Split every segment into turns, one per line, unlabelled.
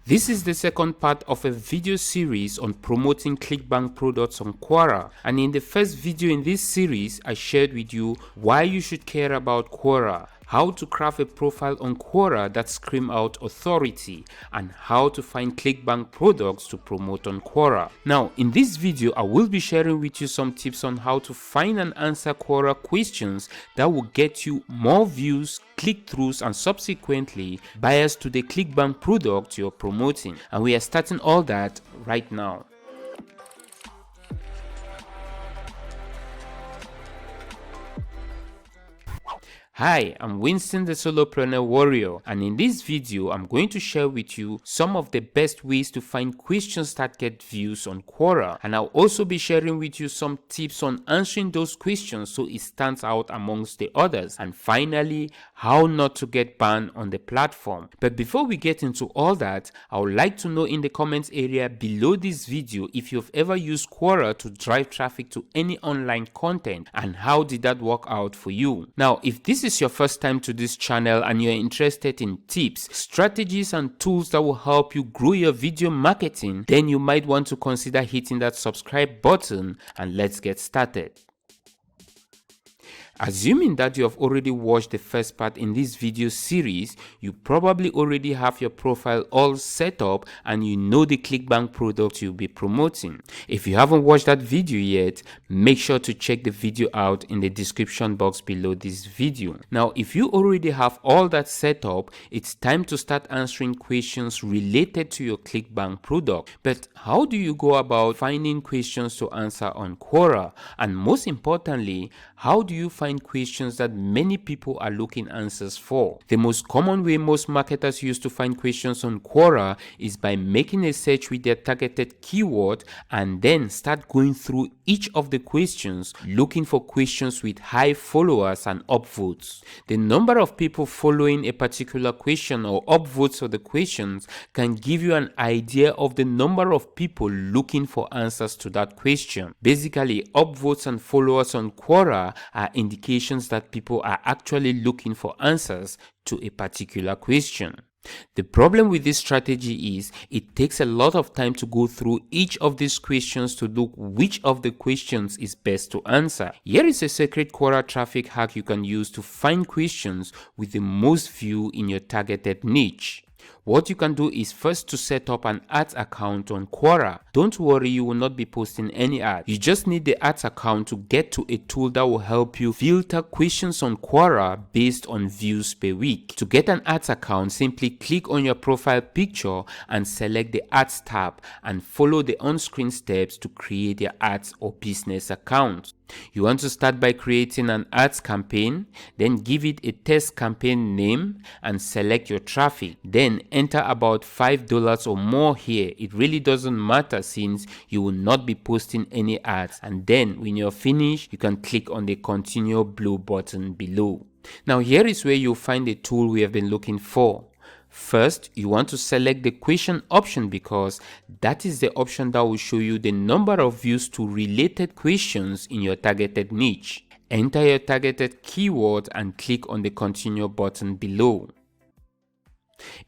This is the second part of a video series on promoting Clickbank products on Quora, and in the first video in this series I shared with you why you should care about Quora, how to craft a profile on Quora that scream out authority, and how to find Clickbank products to promote on Quora. Now in this video I will be sharing with you some tips on how to find and answer Quora questions that will get you more views, click-throughs, and subsequently buyers to the Clickbank product you're promoting. And we are starting all that right now. Hi, I'm Winston the Solopreneur Warrior, and in this video I'm going to share with you some of the best ways to find questions that get views on Quora, and I'll also be sharing with you some tips on answering those questions so it stands out amongst the others, and finally how not to get banned on the platform. But before we get into all that, I would like to know in the comments area below this video if you've ever used Quora to drive traffic to any online content, and how did that work out for you. Now if this is your first time to this channel and you're interested in tips, strategies, and tools that will help you grow your video marketing, then you might want to consider hitting that subscribe button, and let's get started. Assuming that you have already watched the first part in this video series, you probably already have your profile all set up and you know the Clickbank product you'll be promoting. If you haven't watched that video yet, make sure to check the video out in the description box below this video. Now, if you already have all that set up, it's time to start answering questions related to your Clickbank product. But how do you go about finding questions to answer on Quora? And most importantly, how do you find questions that many people are looking answers for? The most common way most marketers use to find questions on Quora is by making a search with their targeted keyword and then start going through each of the questions, looking for questions with high followers and upvotes. The number of people following a particular question or upvotes for the questions can give you an idea of the number of people looking for answers to that question. Basically, upvotes and followers on Quora are indications that people are actually looking for answers to a particular question. The problem with this strategy is it takes a lot of time to go through each of these questions to look which of the questions is best to answer. Here is a secret Quora traffic hack you can use to find questions with the most view in your targeted niche. What you can do is first to set up an ads account on Quora. Don't worry, you will not be posting any ads. You just need the ads account to get to a tool that will help you filter questions on Quora based on views per week. To get an ads account, simply click on your profile picture and select the ads tab and follow the on-screen steps to create your ads or business account. You want to start by creating an ads campaign, then give it a test campaign name and select your traffic. Then enter about $5 or more here. It really doesn't matter since you will not be posting any ads, and then when you're finished you can click on the continue blue button below. Now here is where you'll find the tool we have been looking for. First, you want to select the question option because that is the option that will show you the number of views to related questions in your targeted niche. Enter your targeted keyword and click on the continue button below.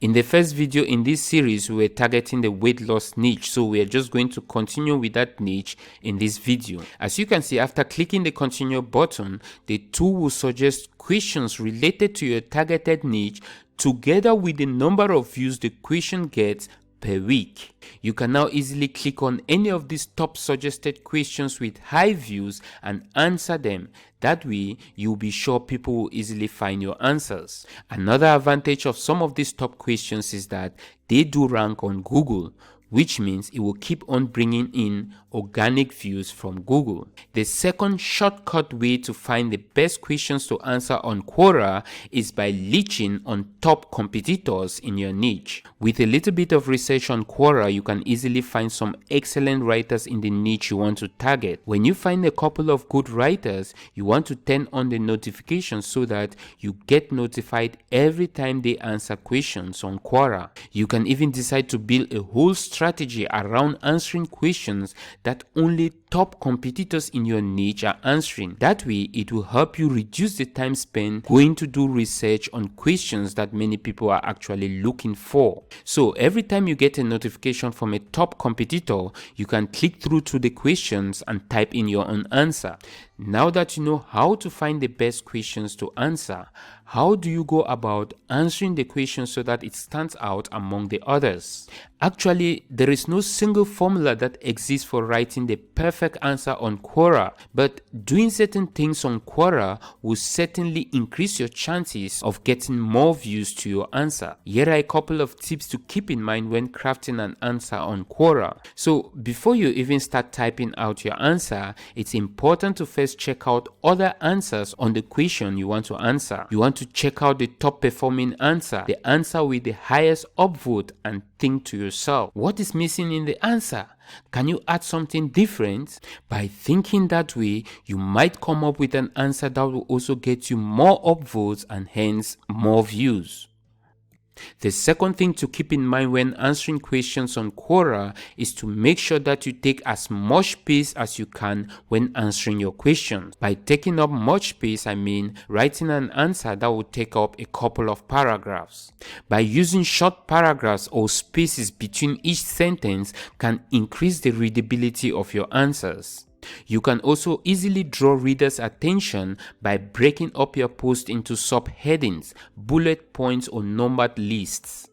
In the first video in this series, we were targeting the weight loss niche, so we are just going to continue with that niche in this video. As you can see, after clicking the continue button, the tool will suggest questions related to your targeted niche together with the number of views the question gets per week. You can now easily click on any of these top suggested questions with high views and answer them. That way, you'll be sure people will easily find your answers. Another advantage of some of these top questions is that they do rank on Google, which means it will keep on bringing in organic views from Google. The second shortcut way to find the best questions to answer on Quora is by leeching on top competitors in your niche. With a little bit of research on Quora, you can easily find some excellent writers in the niche you want to target. When you find a couple of good writers, you want to turn on the notifications so that you get notified every time they answer questions on Quora. You can even decide to build a whole strategy around answering questions that only top competitors in your niche are answering. That way, it will help you reduce the time spent going to do research on questions that many people are actually looking for. So every time you get a notification from a top competitor, you can click through to the questions and type in your own answer. Now that you know how to find the best questions to answer, how do you go about answering the question so that it stands out among the others? Actually, there is no single formula that exists for writing the perfect answer on Quora, but doing certain things on Quora will certainly increase your chances of getting more views to your answer. Here are a couple of tips to keep in mind when crafting an answer on Quora. So before you even start typing out your answer, it's important to first check out other answers on the question you want to answer. You want to check out the top performing answer, the answer with the highest upvote, and think to yourself, what is missing in the answer? Can you add something different? By thinking that way, you might come up with an answer that will also get you more upvotes and hence more views. The second thing to keep in mind when answering questions on Quora is to make sure that you take as much space as you can when answering your questions. By taking up much space, I mean writing an answer that will take up a couple of paragraphs. By using short paragraphs or spaces between each sentence can increase the readability of your answers. You can also easily draw readers' attention by breaking up your post into subheadings, bullet points, or numbered lists.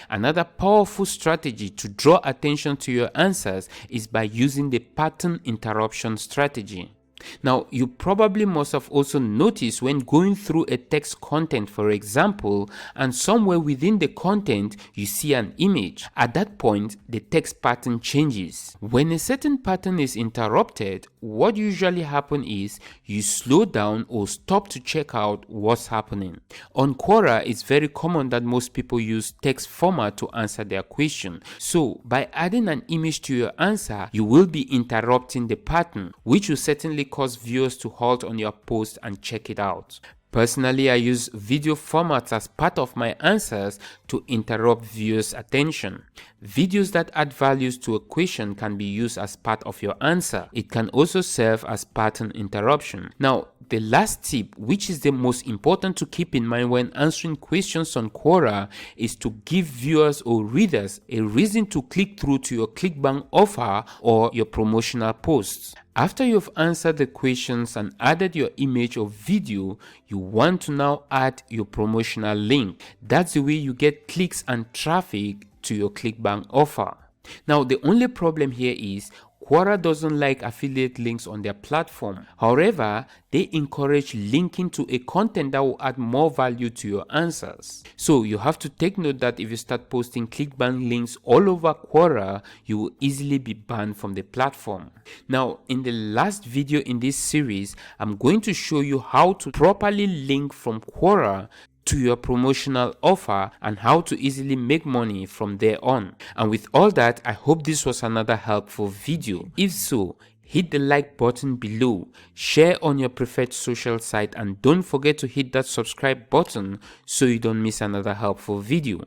Another powerful strategy to draw attention to your answers is by using the pattern interruption strategy. Now, you probably must have also noticed when going through a text content, for example, and somewhere within the content you see an image. At that point, the text pattern changes. When a certain pattern is interrupted, what usually happens is you slow down or stop to check out what's happening. On Quora, it's very common that most people use text format to answer their question. So, by adding an image to your answer, you will be interrupting the pattern, which will certainly cause viewers to halt on your post and check it out. Personally, I use video formats as part of my answers to interrupt viewers' attention. Videos that add values to a question can be used as part of your answer. It can also serve as pattern interruption. Now, the last tip, which is the most important to keep in mind when answering questions on Quora, is to give viewers or readers a reason to click through to your Clickbank offer or your promotional posts. After you've answered the questions and added your image or video, you want to now add your promotional link. That's the way you get clicks and traffic to your Clickbank offer. Now, the only problem here is Quora doesn't like affiliate links on their platform. However, they encourage linking to a content that will add more value to your answers. So you have to take note that if you start posting Clickbank links all over Quora, you will easily be banned from the platform. Now, in the last video in this series, I'm going to show you how to properly link from Quora to your promotional offer and how to easily make money from there on. And with all that, I hope this was another helpful video. If so, hit the like button below, share on your preferred social site, and don't forget to hit that subscribe button so you don't miss another helpful video.